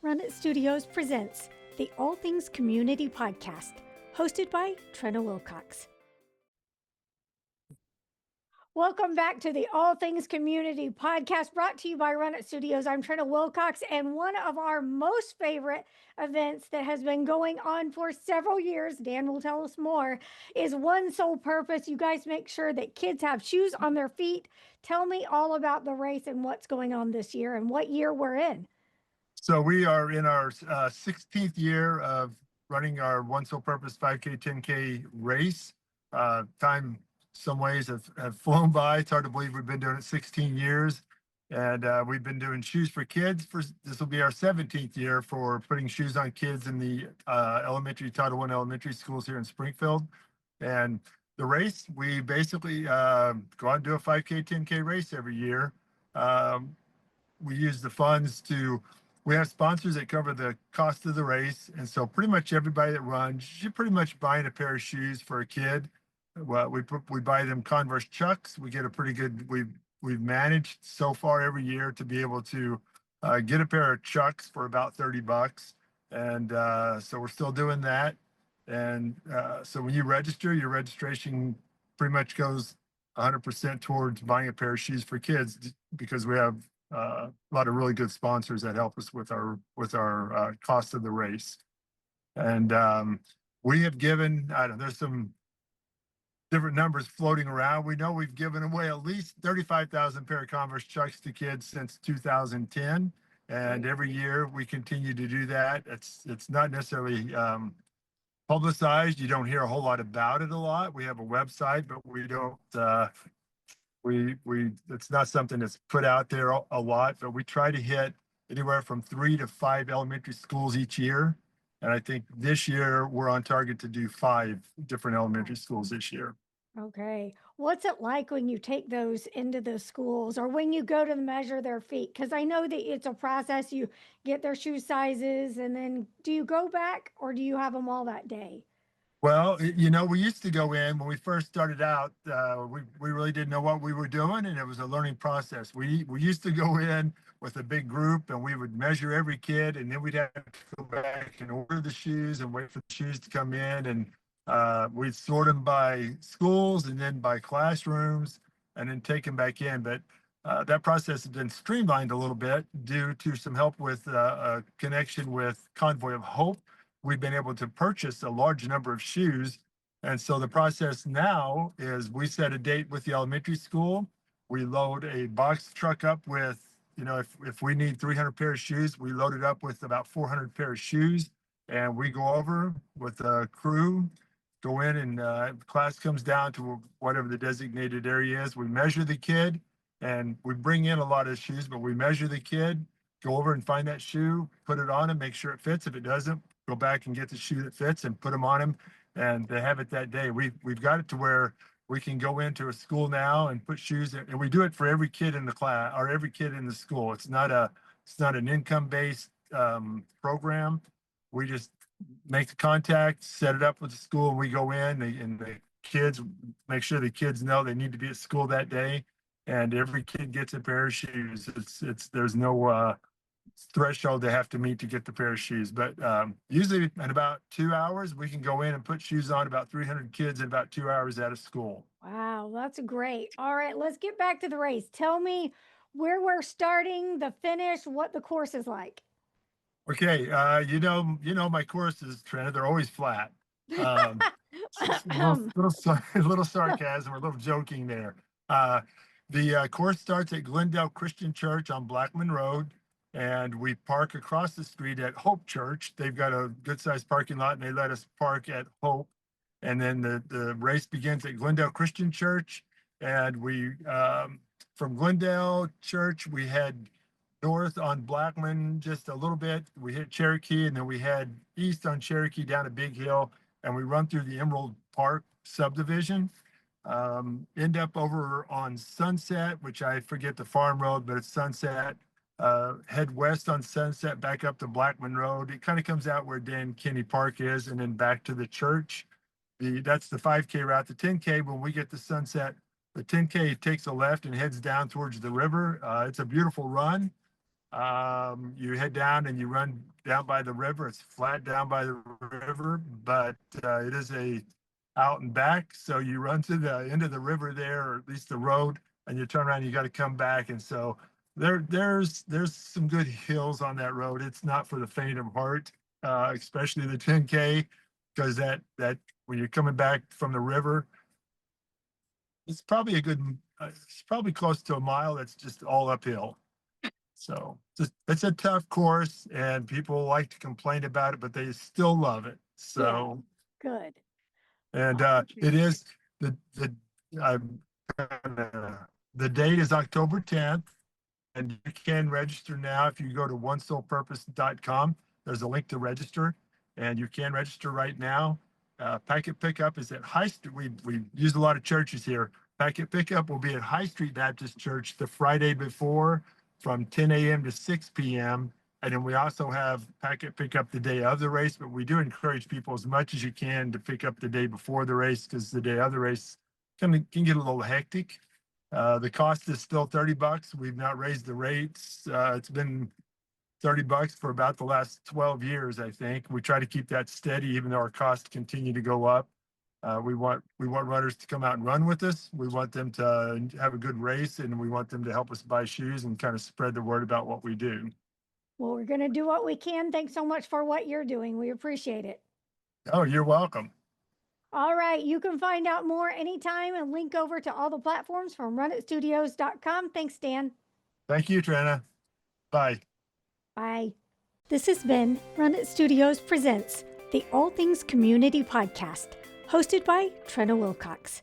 Run It Studios presents the All Things Community Podcast, hosted by Trina Wilcox. Welcome back to the All Things Community Podcast, brought to you by Run It Studios. I'm Trina Wilcox, and one of our most favorite events that has been going on for several years, Dan will tell us more, is one sole purpose. You guys make sure that kids have shoes on their feet. Tell me all about the race and what's going on this year and what year we're in. So we are in our 16th year of running our one sole purpose 5K, 10K race. Time, some ways have flown by. It's hard to believe we've been doing it 16 years. And we've been doing shoes for kids. This will be our 17th year for putting shoes on kids in the Title I elementary schools here in Springfield. And the race, we basically go out and do a 5K, 10K race every year. We use the funds we have sponsors that cover the cost of the race. And so pretty much everybody that runs, you're pretty much buying a pair of shoes for a kid. Well, we buy them Converse Chucks. We get a pretty good, we've managed so far every year to be able to get a pair of Chucks for about $30. And so we're still doing that. And so when you register, your registration pretty much goes 100% towards buying a pair of shoes for kids, because we have a lot of really good sponsors that help us with our cost of the race. And we have given, there's some different numbers floating around. We know we've given away at least 35,000 pair of Converse Chucks to kids since 2010. And every year we continue to do that. It's not necessarily publicized. You don't hear a whole lot about it a lot. We have a website, but we don't, it's not something that's put out there a lot, but we try to hit anywhere from 3 to 5 elementary schools each year. And I think this year we're on target to do 5 different elementary schools this year. Okay. What's it like when you take those into the schools, or when you go to measure their feet? Because I know that it's a process. You get their shoe sizes, and then do you go back, or do you have them all that day? Well, we used to go in when we first started out. We really didn't know what we were doing, and it was a learning process. We used to go in with a big group, and we would measure every kid, and then we'd have to go back and order the shoes and wait for the shoes to come in, and we'd sort them by schools and then by classrooms, and then take them back in. But that process has been streamlined a little bit due to some help with a connection with Convoy of Hope. We've been able to purchase a large number of shoes. And so the process now is we set a date with the elementary school. We load a box truck up with, if we need 300 pair of shoes, we load it up with about 400 pair of shoes. And we go over with a crew, go in, and class comes down to whatever the designated area is. We measure the kid, and we bring in a lot of shoes, but we measure the kid, go over and find that shoe, put it on him, make sure it fits. If it doesn't, go back and get the shoe that fits and put them on him, and they have it that day. We've got it to where we can go into a school now and put shoes in, and we do it for every kid in the class or every kid in the school. It's not an income-based program. We just make the contact, set it up with the school, and we go in, and the kids, make sure the kids know they need to be at school that day, and every kid gets a pair of shoes. There's no threshold they have to meet to get the pair of shoes. But usually in about 2 hours, we can go in and put shoes on about 300 kids in about 2 hours out of school. Wow, that's great. All right, let's get back to the race. Tell me where we're starting, the finish, what the course is like. Okay, my courses, Trina, they're always flat. A little sarcasm or a little joking there. The course starts at Glendale Christian Church on Blackman Road, and we park across the street at Hope Church. They've got a good-sized parking lot, and they let us park at Hope. And then the race begins at Glendale Christian Church, and we from Glendale Church we head north on Blackman just a little bit. We hit Cherokee, and then we head east on Cherokee down a big hill, and we run through the Emerald Park subdivision. End up over on Sunset, which I forget the farm road, but it's Sunset. Head west on Sunset, back up to Blackman Road. It kind of comes out where Dan Kinney Park is, and then back to the church. That's the 5K route. The 10K, when we get to Sunset, the 10K takes a left and heads down towards the river. It's a beautiful run. You head down and you run down by the river. It's flat down by the river, but it is a out and back. So you run to the end of the river there, or at least the road, and you turn around. You got to come back, and so there's some good hills on that road. It's not for the faint of heart, especially the 10K, because that when you're coming back from the river, it's probably it's probably close to a mile. That's just all uphill. So it's a tough course, and people like to complain about it, but they still love it. Yeah, So, good. and Awesome. it is the I'm the date is October 10th, and you can register now if you go to onesoulpurpose.com. There's a link to register, and you can register right now. Packet pickup is at High Street. We use a lot of churches here. Packet pickup will be at High Street Baptist Church the Friday before from 10 a.m. to 6 p.m. And then we also have packet pickup the day of the race, but we do encourage people as much as you can to pick up the day before the race, because the day of the race can get a little hectic. The cost is still $30. We've not raised the rates. It's been $30 for about the last 12 years, I think. We try to keep that steady, even though our costs continue to go up. We want runners to come out and run with us. We want them to have a good race, and we want them to help us buy shoes and kind of spread the word about what we do. Well, we're going to do what we can. Thanks so much for what you're doing. We appreciate it. Oh, you're welcome. All right. You can find out more anytime and link over to all the platforms from runitstudios.com. Thanks, Dan. Thank you, Trina. Bye. Bye. This has been Run It Studios Presents, the All Things Community Podcast, hosted by Trina Wilcox.